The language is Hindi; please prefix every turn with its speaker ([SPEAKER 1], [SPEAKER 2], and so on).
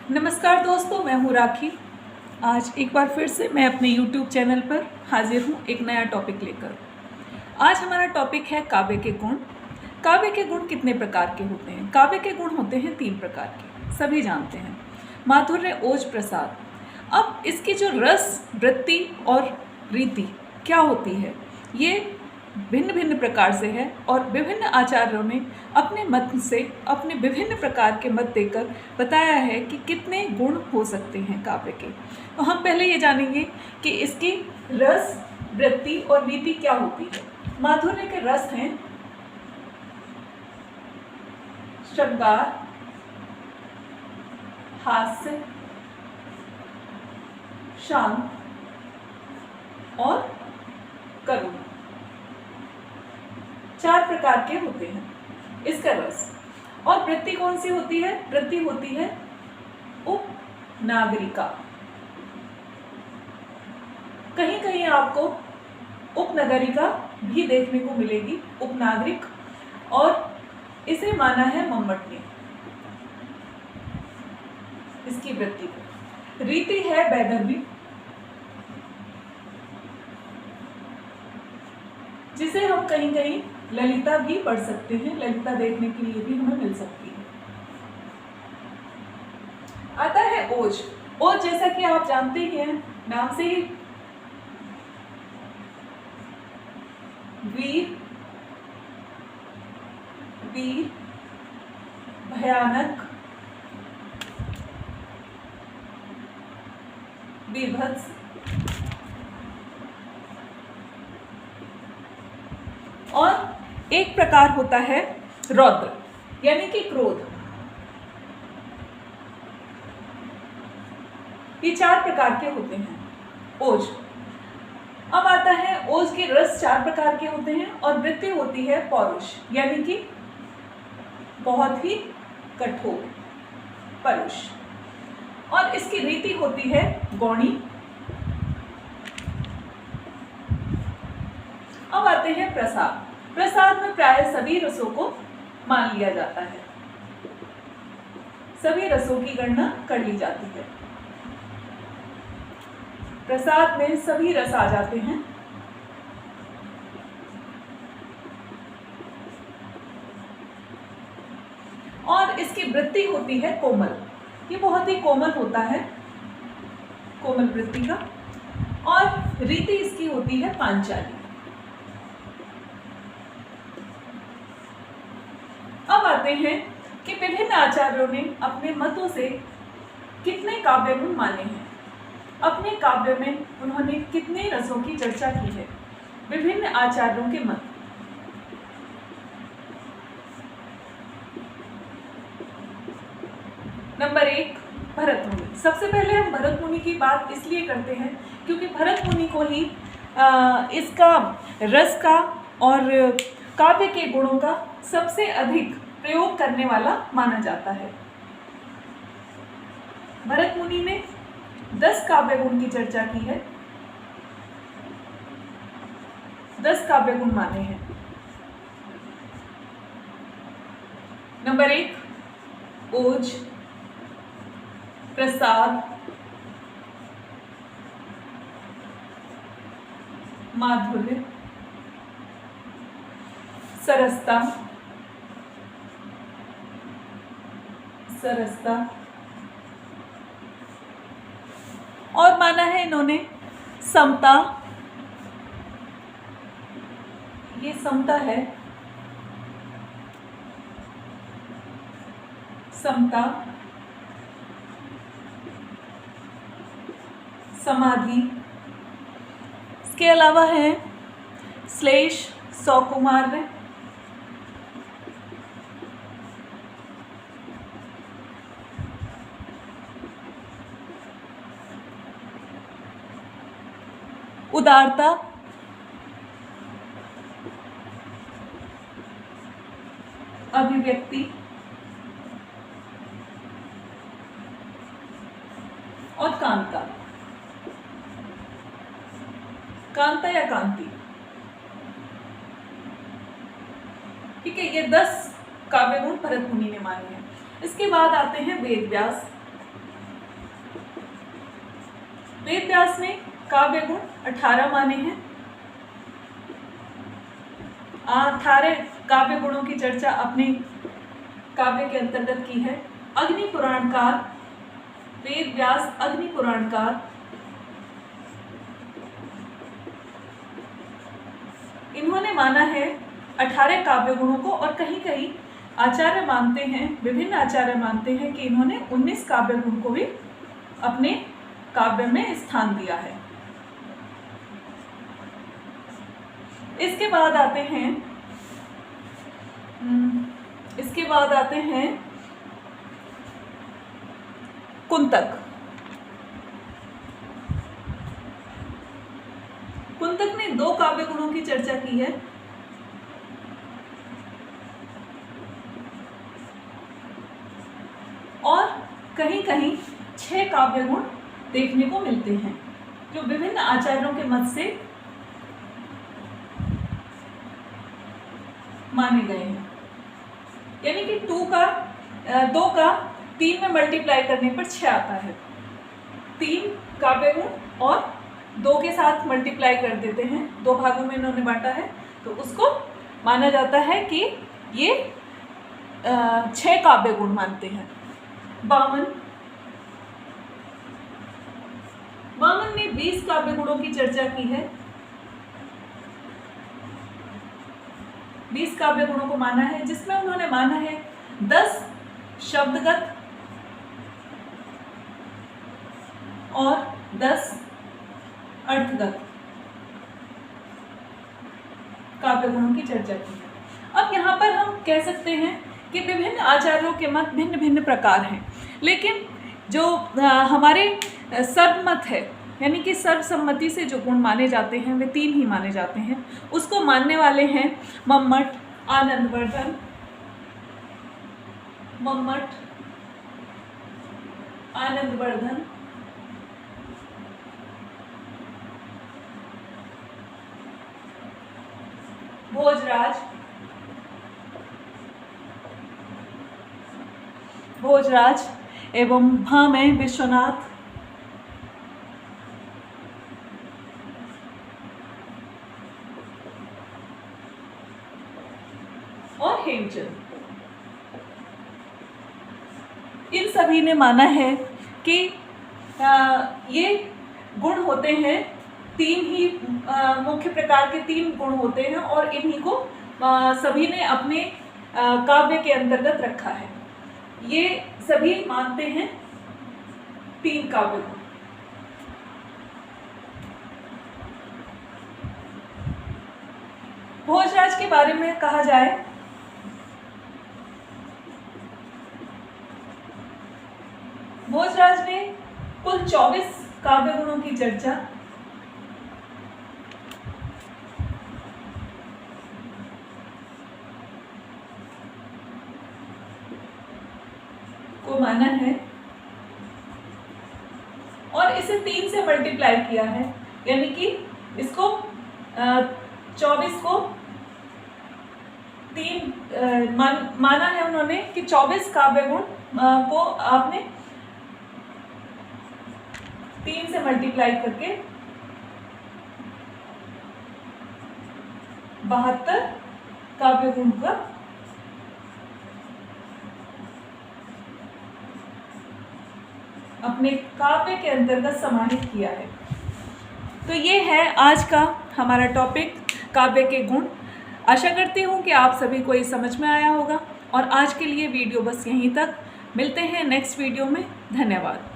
[SPEAKER 1] नमस्कार दोस्तों, मैं हूँ राखी। आज एक बार फिर से मैं अपने YouTube चैनल पर हाजिर हूँ एक नया टॉपिक लेकर। आज हमारा टॉपिक है काव्य के गुण। काव्य के गुण कितने प्रकार के होते हैं? काव्य के गुण होते हैं 3 प्रकार के, सभी जानते हैं। माधुर्य, ओज, प्रसाद। अब इसकी जो रस, वृत्ति और रीति क्या होती है, ये भिन्न भिन्न प्रकार से है और विभिन्न आचार्यों ने अपने मत से अपने विभिन्न प्रकार के मत देकर बताया है कि कितने गुण हो सकते हैं काव्य के। तो हम पहले ये जानेंगे कि इसकी रस, वृत्ति और रीति क्या होती है। माधुर्य के रस हैं श्रृंगार, हास्य, शांत और करुण। 4 प्रकार के होते हैं इसका रस। और वृत्ति कौन सी होती है? वृत्ति होती है उपनागरिका। कहीं कहीं आपको उपनगरिका भी देखने को मिलेगी, उपनागरिक, और इसे माना है मम्मट ने, इसकी वृत्ति को। रीति है वैदर्भी, जिसे हम कहीं कहीं ललिता भी पढ़ सकते हैं, ललिता देखने के लिए भी हमें मिल सकती है। आता है ओज। ओज जैसा कि आप जानते ही हैं, नाम से ही वीर, वीर, भयानक, बीभत्स, और एक प्रकार होता है रौद्र, यानी कि क्रोध। ये 4 प्रकार के होते हैं ओज। अब आता है ओज के रस 4 प्रकार के होते हैं और वृत्ति होती है पौरुष, यानी कि बहुत ही कठोर, परुष। और इसकी रीति होती है गौणी। अब आते हैं प्रसाद। प्रसाद में प्राय सभी रसों को मान लिया जाता है, सभी रसों की गणना कर ली जाती है। प्रसाद में सभी रस आ जाते हैं। और इसकी वृत्ति होती है कोमल। ये बहुत ही कोमल होता है, कोमल वृत्ति का। और रीति इसकी होती है पांचाली। अब आते हैं कि विभिन्न आचार्यों ने अपने मतों से कितने काव्य गुण माने हैं, अपने काव्य में उन्होंने कितने रसों की चर्चा की है। विभिन्न आचार्यों के मत। नंबर 1, भरत मुनि। सबसे पहले हम भरत मुनि की बात इसलिए करते हैं क्योंकि भरत मुनि को ही इसका रस का और काव्य के गुणों का सबसे अधिक प्रयोग करने वाला माना जाता है। भरत मुनि ने 10 काव्य गुण की चर्चा की है, 10 काव्य गुण माने हैं। नंबर 1, ओज, प्रसाद, माधुर्य, सरसता, सरसता, और माना है इन्होंने समता। ये समता है, समता, समाधि। इसके अलावा है श्लेष, सौकुमार्य, उदारता, अभिव्यक्ति और कांता। कांता या कांति, ठीक है। ये 10 काव्य गुण भरत मुनि ने माने हैं। इसके बाद आते हैं वेद व्यास। वेद व्यास ने काव्य गुण 18 माने हैं। 18 काव्य गुणों की चर्चा अपने काव्य के अंतर्गत की है। अग्नि पुराणकार, वेद व्यास अग्नि पुराणकार, इन्होंने माना है 18 काव्य गुणों को, और कहीं कहीं आचार्य मानते हैं, विभिन्न आचार्य मानते हैं कि इन्होंने 19 काव्य गुण को भी अपने काव्य में स्थान दिया है। इसके बाद आते हैं कुंतक। कुंतक ने 2 काव्य गुणों की चर्चा की है। और कहीं कहीं 6 काव्य गुण देखने को मिलते हैं, जो विभिन्न आचार्यों के मत से माने गए हैं। यानी कि 2 का 3 में मल्टीप्लाई करने पर 6 आता है। 3 काव्य गुण और 2 के साथ मल्टीप्लाई कर देते हैं, 2 भागों में इन्होंने बांटा है, तो उसको माना जाता है कि ये 6 काव्य गुण मानते हैं। वामन ने 20 काव्य गुणों की चर्चा की है। 20 काव्य गुणों को माना है, जिसमें उन्होंने माना है 10 शब्दगत और 10 अर्थगत काव्य गुणों की चर्चा की है। अब यहाँ पर हम कह सकते हैं कि विभिन्न आचार्यों के मत भिन्न भिन्न प्रकार हैं, लेकिन जो हमारे सर्वमत है, यानी कि सर्वसम्मति से जो गुण माने जाते हैं वे 3 ही माने जाते हैं। उसको मानने वाले हैं मम्मट, आनंदवर्धन, भोजराज एवं भामह विश्वनाथ और हेमचंद। इन सभी ने माना है कि ये गुण होते हैं, 3 ही मुख्य प्रकार के 3 गुण होते हैं, और इन्हीं को सभी ने अपने काव्य के अंतर्गत रखा है। ये सभी मानते हैं 3 काव्य गुण। भोजराज के बारे में कहा जाए भोजराज ने कुल 24 काव्य गुणों की चर्चा को माना है, और इसे 3 से मल्टीप्लाई किया है, यानी कि इसको 24 को 3 माना है उन्होंने कि 24 काव्य गुण को आपने 3 से मल्टीप्लाई करके 72 काव्य गुण का अपने काव्य के अंतर्गत समाहित किया है। तो ये है आज का हमारा टॉपिक, काव्य के गुण। आशा करती हूँ कि आप सभी को ये समझ में आया होगा, और आज के लिए वीडियो बस यहीं तक। मिलते हैं नेक्स्ट वीडियो में। धन्यवाद।